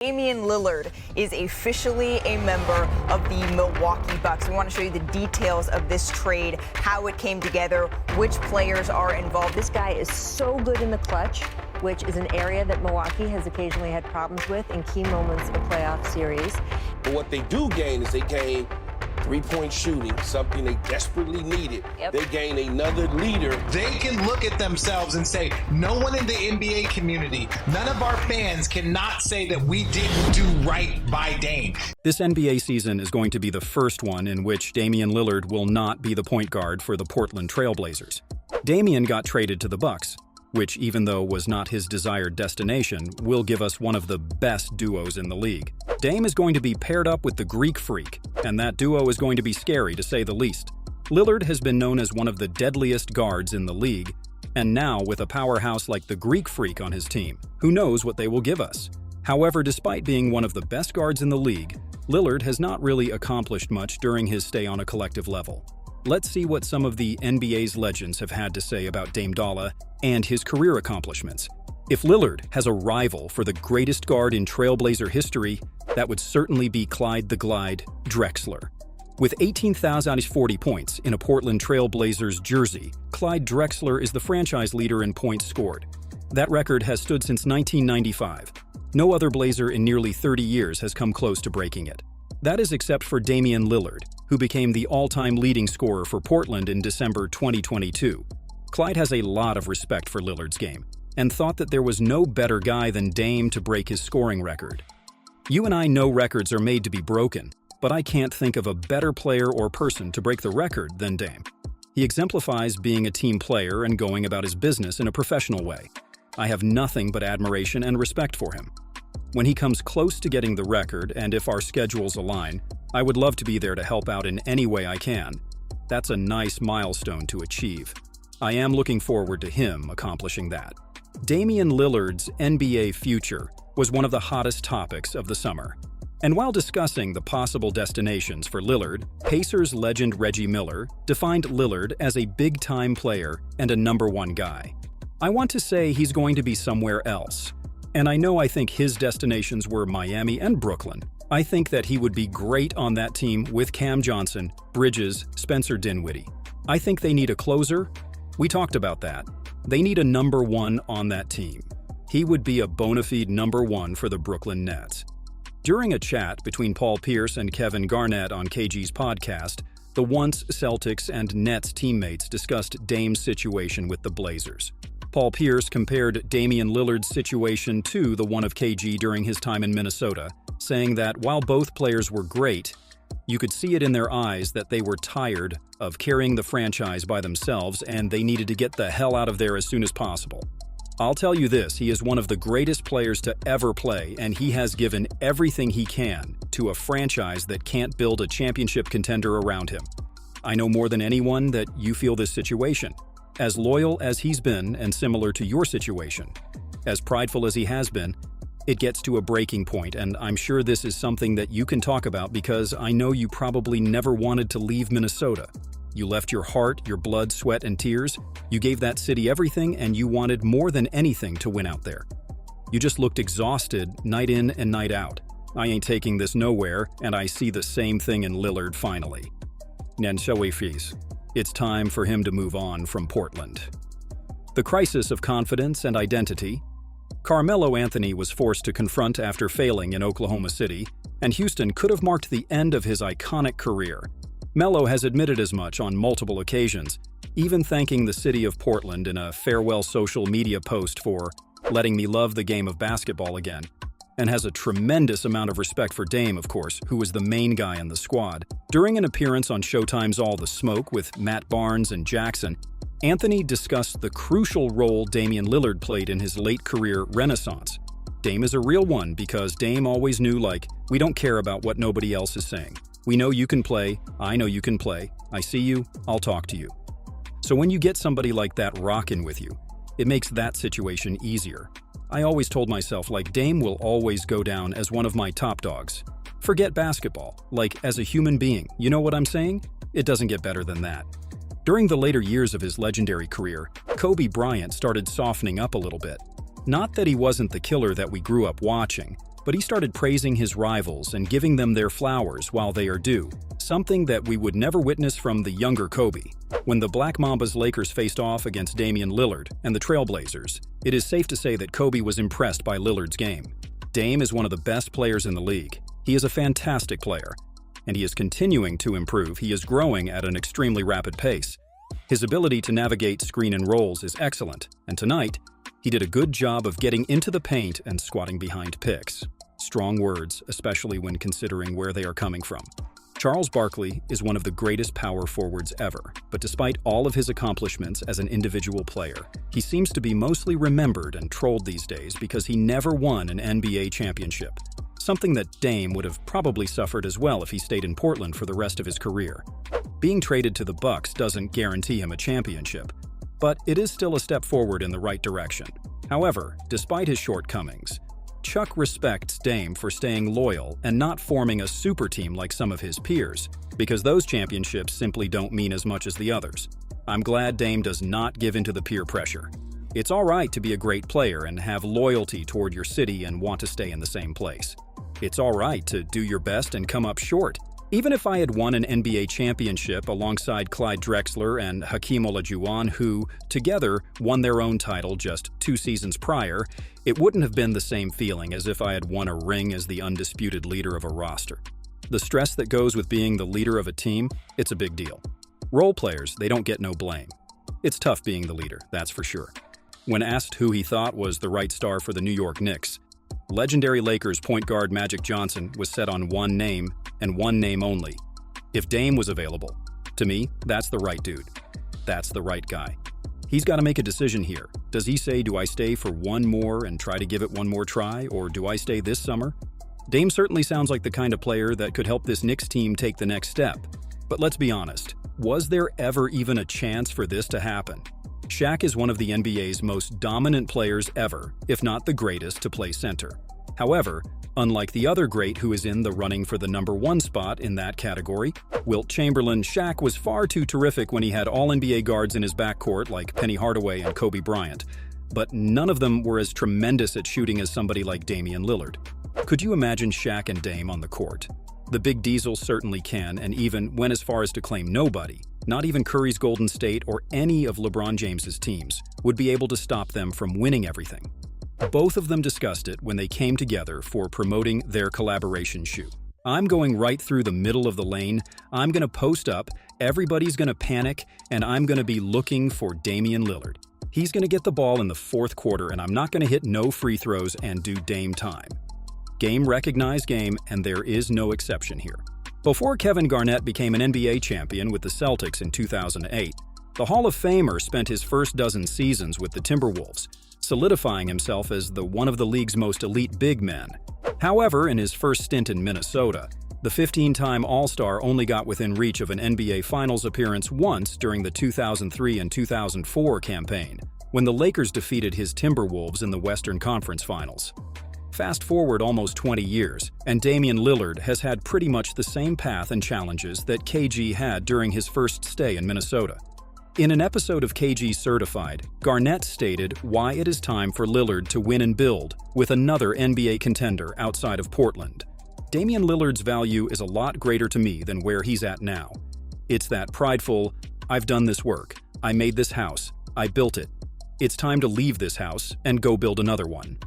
Damian Lillard is officially a member of the Milwaukee Bucks. We want to show you the details of this trade, how it came together, which players are involved. This guy is so good in the clutch, which is an area that Milwaukee has occasionally had problems with in key moments of a playoff series. But what they do gain is they gain three-point shooting, something they desperately needed. They gain another leader. They can look at themselves and say, no one in the NBA community, none of our fans cannot say that we didn't do right by Dame. This NBA season is going to be the first one in which Damian Lillard will not be the point guard for the Portland Trail Blazers. Damian got traded to the Bucks, which, even though was not his desired destination, will give us one of the best duos in the league. Dame is going to be paired up with the Greek Freak, and that duo is going to be scary to say the least. Lillard has been known as one of the deadliest guards in the league, and now with a powerhouse like the Greek Freak on his team, who knows what they will give us. However, despite being one of the best guards in the league, Lillard has not really accomplished much during his stay on a collective level. Let's see what some of the NBA's legends have had to say about Dame Dollar and his career accomplishments. If Lillard has a rival for the greatest guard in Trailblazer history, that would certainly be Clyde the Glide Drexler. With 18,040 points in a Portland Trailblazers jersey, Clyde Drexler is the franchise leader in points scored. That record has stood since 1995. No other Blazer in nearly 30 years has come close to breaking it. That is except for Damian Lillard, who became the all-time leading scorer for Portland in December 2022. Clyde has a lot of respect for Lillard's game, and thought that there was no better guy than Dame to break his scoring record. You and I know records are made to be broken, but I can't think of a better player or person to break the record than Dame. He exemplifies being a team player and going about his business in a professional way. I have nothing but admiration and respect for him. When he comes close to getting the record, and if our schedules align, I would love to be there to help out in any way I can. That's a nice milestone to achieve. I am looking forward to him accomplishing that. Damian Lillard's NBA future was one of the hottest topics of the summer. And while discussing the possible destinations for Lillard, Pacers legend Reggie Miller defined Lillard as a big-time player and a #1 guy. I want to say he's going to be somewhere else. And I think his destinations were Miami and Brooklyn. I think that he would be great on that team with Cam Johnson, Bridges, Spencer Dinwiddie. I think they need a closer. We talked about that. They need a #1 on that team. He would be a bona fide #1 for the Brooklyn Nets. During a chat between Paul Pierce and Kevin Garnett on KG's podcast, the once Celtics and Nets teammates discussed Dame's situation with the Blazers. Paul Pierce compared Damian Lillard's situation to the one of KG during his time in Minnesota, saying that while both players were great, you could see it in their eyes that they were tired of carrying the franchise by themselves and they needed to get the hell out of there as soon as possible. I'll tell you this, he is one of the greatest players to ever play, and he has given everything he can to a franchise that can't build a championship contender around him. I know more than anyone that you feel this situation. As loyal as he's been, and similar to your situation, as prideful as he has been, it gets to a breaking point, and I'm sure this is something that you can talk about because I know you probably never wanted to leave Minnesota. You left your heart, your blood, sweat, and tears. You gave that city everything, and you wanted more than anything to win out there. You just looked exhausted night in and night out. I ain't taking this nowhere, and I see the same thing in Lillard finally. It's time for him to move on from Portland. The crisis of confidence and identity. Carmelo Anthony was forced to confront after failing in Oklahoma City, and Houston could have marked the end of his iconic career. Melo has admitted as much on multiple occasions, even thanking the city of Portland in a farewell social media post for letting me love the game of basketball again, and has a tremendous amount of respect for Dame, of course, who was the main guy in the squad. During an appearance on Showtime's All the Smoke with Matt Barnes and Jackson, Anthony discussed the crucial role Damian Lillard played in his late career renaissance. Dame is a real one because Dame always knew, we don't care about what nobody else is saying. We know you can play, I know you can play, I see you, I'll talk to you. So when you get somebody like that rockin' with you, it makes that situation easier. I always told myself, Dame will always go down as one of my top dogs. Forget basketball, as a human being, you know what I'm saying? It doesn't get better than that. During the later years of his legendary career, Kobe Bryant started softening up a little bit. Not that he wasn't the killer that we grew up watching, but he started praising his rivals and giving them their flowers while they are due, something that we would never witness from the younger Kobe. When the Black Mamba's Lakers faced off against Damian Lillard and the Trailblazers, it is safe to say that Kobe was impressed by Lillard's game. Dame is one of the best players in the league. He is a fantastic player, and he is continuing to improve. He is growing at an extremely rapid pace. His ability to navigate screen and rolls is excellent, and tonight, he did a good job of getting into the paint and squatting behind picks. Strong words, especially when considering where they are coming from. Charles Barkley is one of the greatest power forwards ever, but despite all of his accomplishments as an individual player, he seems to be mostly remembered and trolled these days because he never won an NBA championship, something that Dame would have probably suffered as well if he stayed in Portland for the rest of his career. Being traded to the Bucks doesn't guarantee him a championship, but it is still a step forward in the right direction. However, despite his shortcomings, Chuck respects Dame for staying loyal and not forming a super team like some of his peers, because those championships simply don't mean as much as the others. I'm glad Dame does not give into the peer pressure. It's all right to be a great player and have loyalty toward your city and want to stay in the same place. It's all right to do your best and come up short. Even if I had won an NBA championship alongside Clyde Drexler and Hakeem Olajuwon, who, together, won their own title just 2 seasons prior, it wouldn't have been the same feeling as if I had won a ring as the undisputed leader of a roster. The stress that goes with being the leader of a team, it's a big deal. Role players, they don't get no blame. It's tough being the leader, that's for sure. When asked who he thought was the right star for the New York Knicks, legendary Lakers point guard Magic Johnson was set on one name, and one name only. If Dame was available, to me, that's the right dude. That's the right guy. He's got to make a decision here. Does he say, do I stay for one more and try to give it one more try, or do I stay this summer? Dame certainly sounds like the kind of player that could help this Knicks team take the next step. But let's be honest, was there ever even a chance for this to happen? Shaq is one of the NBA's most dominant players ever, if not the greatest to play center. However, unlike the other great who is in the running for the #1 spot in that category, Wilt Chamberlain, Shaq was far too terrific when he had all-NBA guards in his backcourt like Penny Hardaway and Kobe Bryant, but none of them were as tremendous at shooting as somebody like Damian Lillard. Could you imagine Shaq and Dame on the court? The Big Diesel certainly can, and even went as far as to claim nobody, not even Curry's Golden State or any of LeBron James's teams, would be able to stop them from winning everything. Both of them discussed it when they came together for promoting their collaboration shoe. I'm going right through the middle of the lane, I'm going to post up, everybody's going to panic, and I'm going to be looking for Damian Lillard. He's going to get the ball in the 4th quarter, and I'm not going to hit no free throws and do Dame time. Game recognized game, and there is no exception here. Before Kevin Garnett became an NBA champion with the Celtics in 2008, the Hall of Famer spent his first dozen seasons with the Timberwolves, solidifying himself as one of the league's most elite big men. However, in his first stint in Minnesota, the 15-time All-Star only got within reach of an NBA Finals appearance once during the 2003 and 2004 campaign, when the Lakers defeated his Timberwolves in the Western Conference Finals. Fast forward almost 20 years, and Damian Lillard has had pretty much the same path and challenges that KG had during his first stay in Minnesota. In an episode of KG Certified, Garnett stated why it is time for Lillard to win and build with another NBA contender outside of Portland. Damian Lillard's value is a lot greater to me than where he's at now. It's that prideful, I've done this work, I made this house, I built it. It's time to leave this house and go build another one.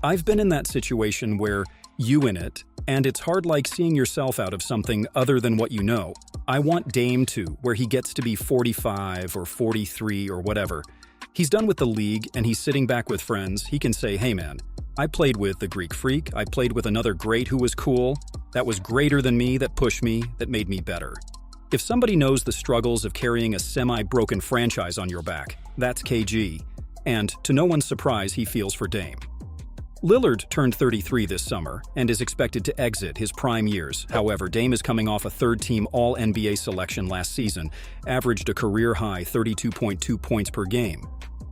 I've been in that situation where you in it, and it's hard like seeing yourself out of something other than what you know. I want Dame to, where he gets to be 45 or 43 or whatever. He's done with the league and he's sitting back with friends. He can say, hey man, I played with the Greek Freak, I played with another great who was cool, that was greater than me, that pushed me, that made me better. If somebody knows the struggles of carrying a semi-broken franchise on your back, that's KG. And to no one's surprise, he feels for Dame. Lillard turned 33 this summer and is expected to exit his prime years. However, Dame is coming off a third-team All-NBA selection last season, averaged a career-high 32.2 points per game,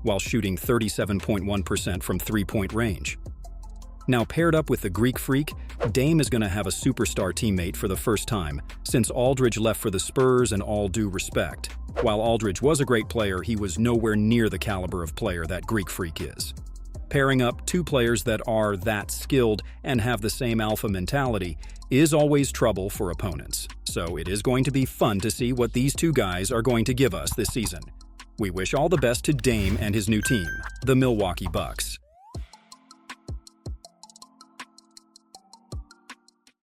while shooting 37.1% from three-point range. Now paired up with the Greek Freak, Dame is going to have a superstar teammate for the first time since Aldridge left for the Spurs, and all due respect. While Aldridge was a great player, he was nowhere near the caliber of player that Greek Freak is. Pairing up two players that are that skilled and have the same alpha mentality is always trouble for opponents. So it is going to be fun to see what these two guys are going to give us this season. We wish all the best to Dame and his new team, the Milwaukee Bucks.